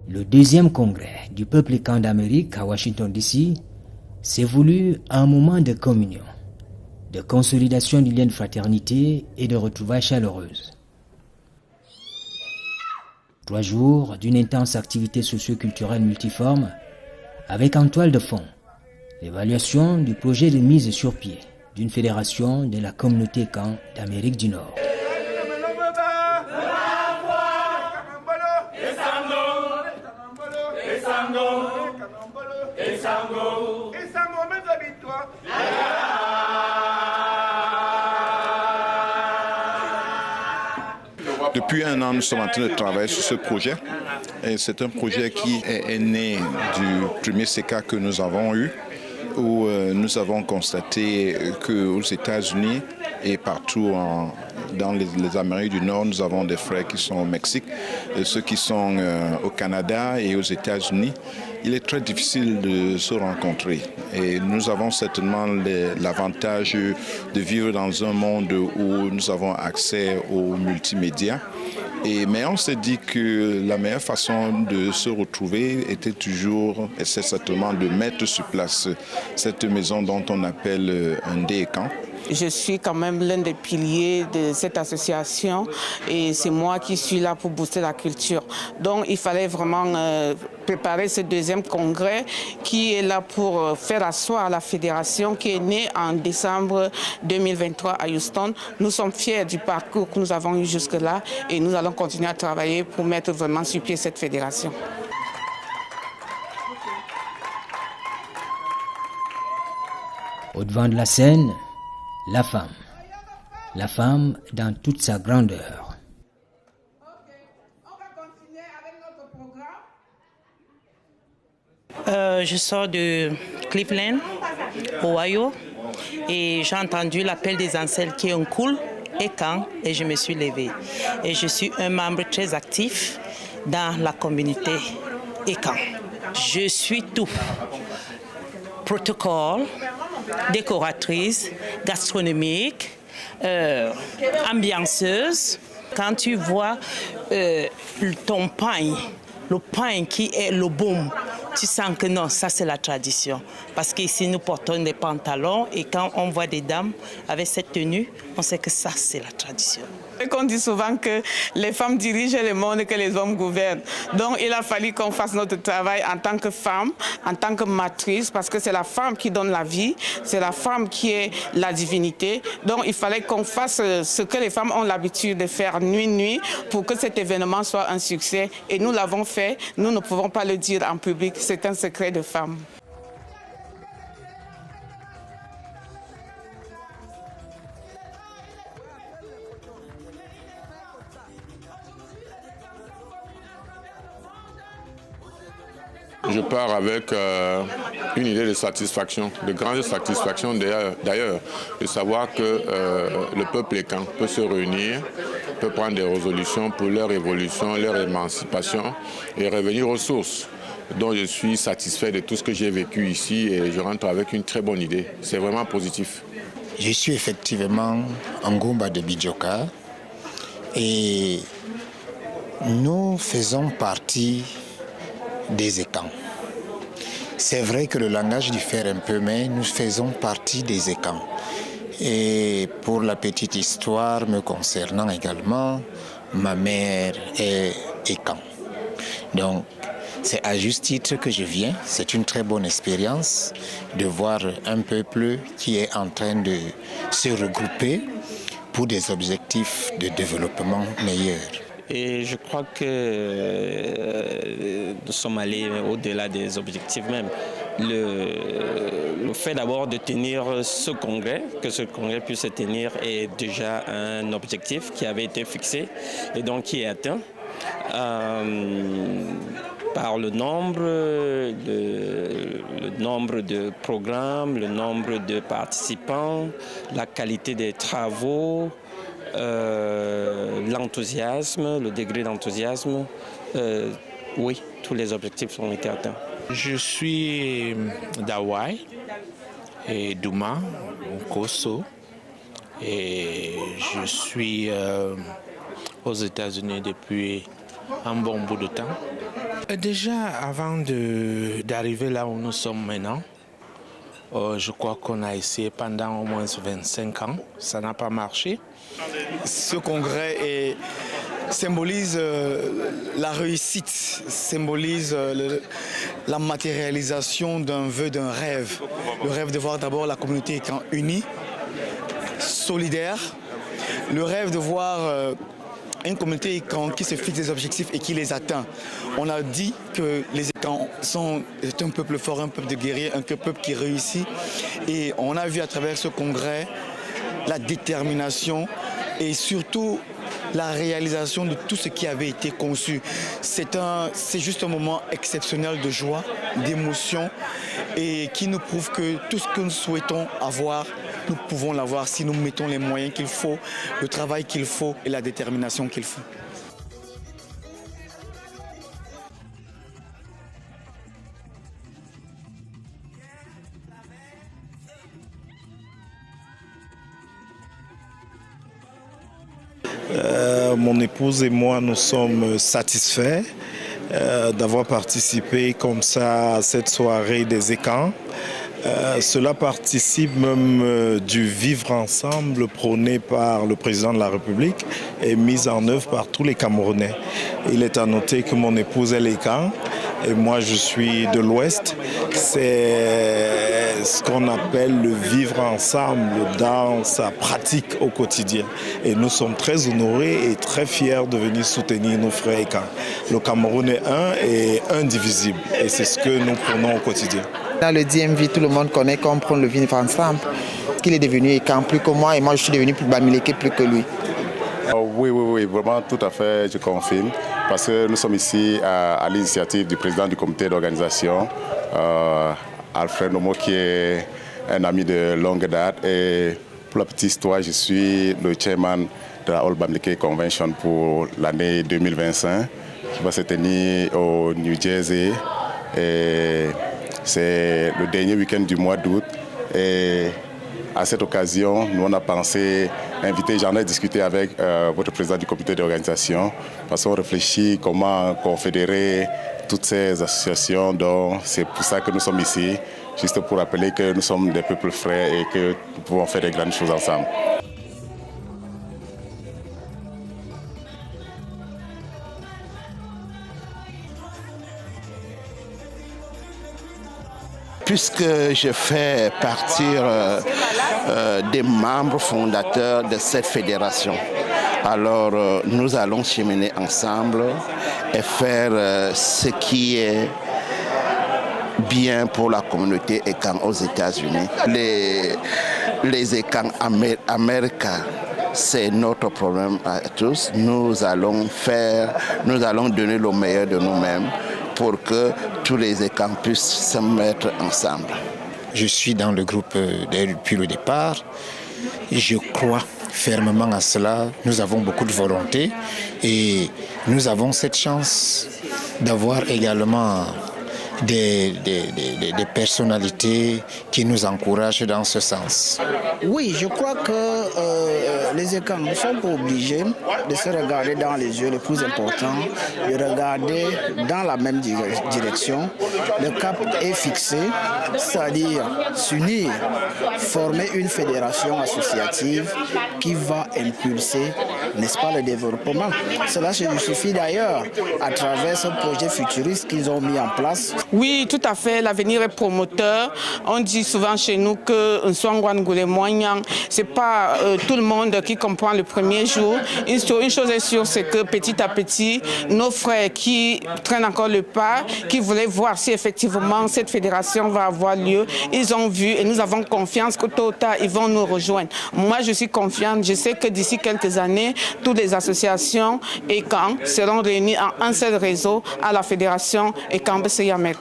Le deuxième congrès du peuple Écan d'Amérique à Washington DC s'est voulu un moment de communion, de consolidation du lien de fraternité et de retrouvailles chaleureuses. 3 jours d'une intense activité socio-culturelle multiforme avec en toile de fond l'évaluation du projet de mise sur pied d'une fédération de la communauté Écan d'Amérique du Nord. Depuis 1 an, nous sommes en train de travailler sur ce projet. Et c'est un projet qui est né du premier CECA que nous avons eu, où nous avons constaté qu'aux États-Unis et partout dans les Amériques du Nord, nous avons des frères qui sont au Mexique, ceux qui sont au Canada et aux États-Unis. Il est très difficile de se rencontrer et nous avons certainement l'avantage de vivre dans un monde où nous avons accès aux multimédias. Mais on s'est dit que la meilleure façon de se retrouver était toujours, et c'est certainement de mettre sur place cette maison dont on appelle un Écan. Je suis quand même l'un des piliers de cette association et c'est moi qui suis là pour booster la culture. Donc il fallait vraiment préparer ce deuxième congrès qui est là pour faire asseoir la fédération qui est née en décembre 2023 à Houston. Nous sommes fiers du parcours que nous avons eu jusque-là et nous allons continuer à travailler pour mettre vraiment sur pied cette fédération. Au devant de la scène, la femme dans toute sa grandeur. Je sors de Cleveland, Ohio, et j'ai entendu l'appel des ancêtres qui est un cool Écan et je me suis levée. Et je suis un membre très actif dans la communauté Écan. Je suis tout. Protocole, décoratrice, gastronomique, ambianceuse. Quand tu vois ton pain, le pain qui est le boom, tu sens que non, ça c'est la tradition. Parce qu'ici nous portons des pantalons et quand on voit des dames avec cette tenue, on sait que ça c'est la tradition. On dit souvent que les femmes dirigent le monde et que les hommes gouvernent. Donc il a fallu qu'on fasse notre travail en tant que femme, en tant que matrice, parce que c'est la femme qui donne la vie, c'est la femme qui est la divinité. Donc il fallait qu'on fasse ce que les femmes ont l'habitude de faire nuit pour que cet événement soit un succès. Et nous l'avons fait, nous ne pouvons pas le dire en public, c'est un secret de femme. Je pars avec une idée de satisfaction, de grande satisfaction d'ailleurs, de savoir que le peuple Écan peut se réunir, peut prendre des résolutions pour leur évolution, leur émancipation et revenir aux sources. Donc je suis satisfait de tout ce que j'ai vécu ici et je rentre avec une très bonne idée. C'est vraiment positif. Je suis effectivement Ngumba de Bidjoka et nous faisons partie des Écans. C'est vrai que le langage diffère un peu, mais nous faisons partie des Écans. Et pour la petite histoire me concernant également, ma mère est Écan. Donc, c'est à juste titre que je viens. C'est une très bonne expérience de voir un peuple qui est en train de se regrouper pour des objectifs de développement meilleurs. Et je crois que nous sommes allés au-delà des objectifs même. Le fait d'abord de tenir ce congrès, que ce congrès puisse se tenir, est déjà un objectif qui avait été fixé et donc qui est atteint par le nombre de programmes, le nombre de participants, la qualité des travaux, l'enthousiasme, le degré d'enthousiasme. Oui, tous les objectifs ont été atteints. Je suis d'Hawaï et d'Ouma, au Koso, et je suis aux États-Unis depuis un bon bout de temps. Déjà, avant d'arriver là où nous sommes maintenant, je crois qu'on a essayé pendant au moins 25 ans. Ça n'a pas marché. Ce congrès symbolise la réussite, symbolise la matérialisation d'un vœu, d'un rêve. Le rêve de voir d'abord la communauté unie, solidaire. Le rêve de voir une communauté qui se fixe des objectifs et qui les atteint. On a dit que les Écans sont un peuple fort, un peuple de guerriers, un peuple qui réussit. Et on a vu à travers ce congrès la détermination et surtout la réalisation de tout ce qui avait été conçu. C'est juste un moment exceptionnel de joie, d'émotion et qui nous prouve que tout ce que nous souhaitons avoir, nous pouvons l'avoir si nous mettons les moyens qu'il faut, le travail qu'il faut et la détermination qu'il faut. Mon épouse et moi, nous sommes satisfaits d'avoir participé comme ça à cette soirée des Écans. Cela participe même du vivre ensemble prôné par le président de la République et mis en œuvre par tous les Camerounais. Il est à noter que mon épouse est Écan et moi je suis de l'Ouest. C'est ce qu'on appelle le vivre ensemble dans sa pratique au quotidien. Et nous sommes très honorés et très fiers de venir soutenir nos frères Écan. Le Cameroun est un et indivisible et c'est ce que nous prônons au quotidien. Dans le DMV, tout le monde connaît qu'on prend le vivre ensemble. Qu'il est devenu Écan plus que moi et moi je suis devenu plus Bamileke plus que lui. Oui, vraiment tout à fait, je confirme. Parce que nous sommes ici à l'initiative du président du comité d'organisation, Alfred Nomo, qui est un ami de longue date. Et pour la petite histoire, je suis le chairman de la All Bamileke Convention pour l'année 2025, qui va se tenir au New Jersey. Et c'est le dernier week-end du mois d'août et à cette occasion, nous on a pensé inviter, j'en ai discuté avec votre président du comité d'organisation parce qu'on réfléchit comment confédérer toutes ces associations. Donc c'est pour ça que nous sommes ici, juste pour rappeler que nous sommes des peuples frères et que nous pouvons faire des grandes choses ensemble. Puisque je fais partir des membres fondateurs de cette fédération, alors nous allons cheminer ensemble et faire ce qui est bien pour la communauté Écan aux États-Unis. Les Écan américains, c'est notre problème à tous. Nous allons donner le meilleur de nous-mêmes pour que tous les Écans puissent se mettre ensemble. Je suis dans le groupe depuis le départ et je crois fermement à cela. Nous avons beaucoup de volonté et nous avons cette chance d'avoir également des personnalités qui nous encouragent dans ce sens. Oui, je crois que les Écans ne sont pas obligés de se regarder dans les yeux les plus importants, de regarder dans la même direction. Le cap est fixé, c'est-à-dire s'unir, former une fédération associative qui va impulser, n'est-ce pas, le développement. Cela se justifie d'ailleurs à travers ce projet futuriste qu'ils ont mis en place. Oui, tout à fait. L'avenir est promoteur. On dit souvent chez nous que c'est pas tout le monde qui comprend le premier jour. Une chose est sûre, c'est que petit à petit, nos frères qui traînent encore le pas, qui voulaient voir si effectivement cette fédération va avoir lieu, ils ont vu et nous avons confiance que tôt ou tard, ils vont nous rejoindre. Moi, je suis confiante. Je sais que d'ici quelques années, toutes les associations Écan seront réunies en un seul réseau à la fédération Écan BCI America.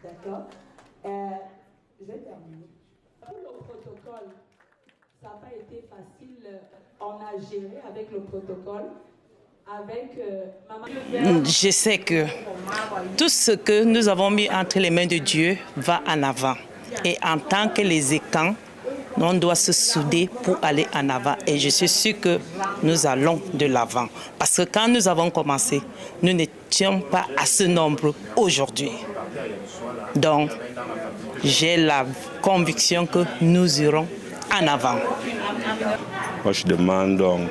D'accord. Je vais terminer. Pour le protocole, ça n'a pas été facile. On a géré avec le protocole. Je sais que tout ce que nous avons mis entre les mains de Dieu va en avant. Et en tant que les écans, on doit se souder pour aller en avant. Et je suis sûre que nous allons de l'avant. Parce que quand nous avons commencé, nous n'étions pas à ce nombre aujourd'hui. Donc, j'ai la conviction que nous irons en avant. Moi, je demande donc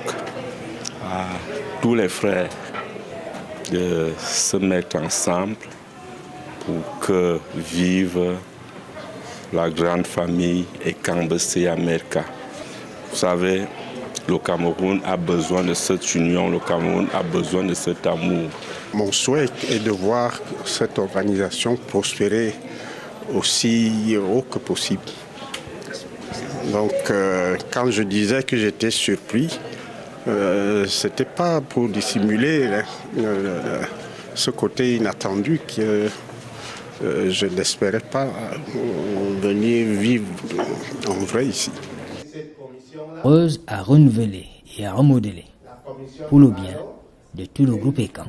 à tous les frères de se mettre ensemble pour que vive la grande famille Ekambessé America. Vous savez, le Cameroun a besoin de cette union, le Cameroun a besoin de cet amour. Mon souhait est de voir cette organisation prospérer aussi haut que possible. Donc, quand je disais que j'étais surpris, ce n'était pas pour dissimuler ce côté inattendu que je n'espérais pas venir vivre en vrai ici. Heureuse à renouveler et à remodeler pour le bien de tout le groupe ECAN.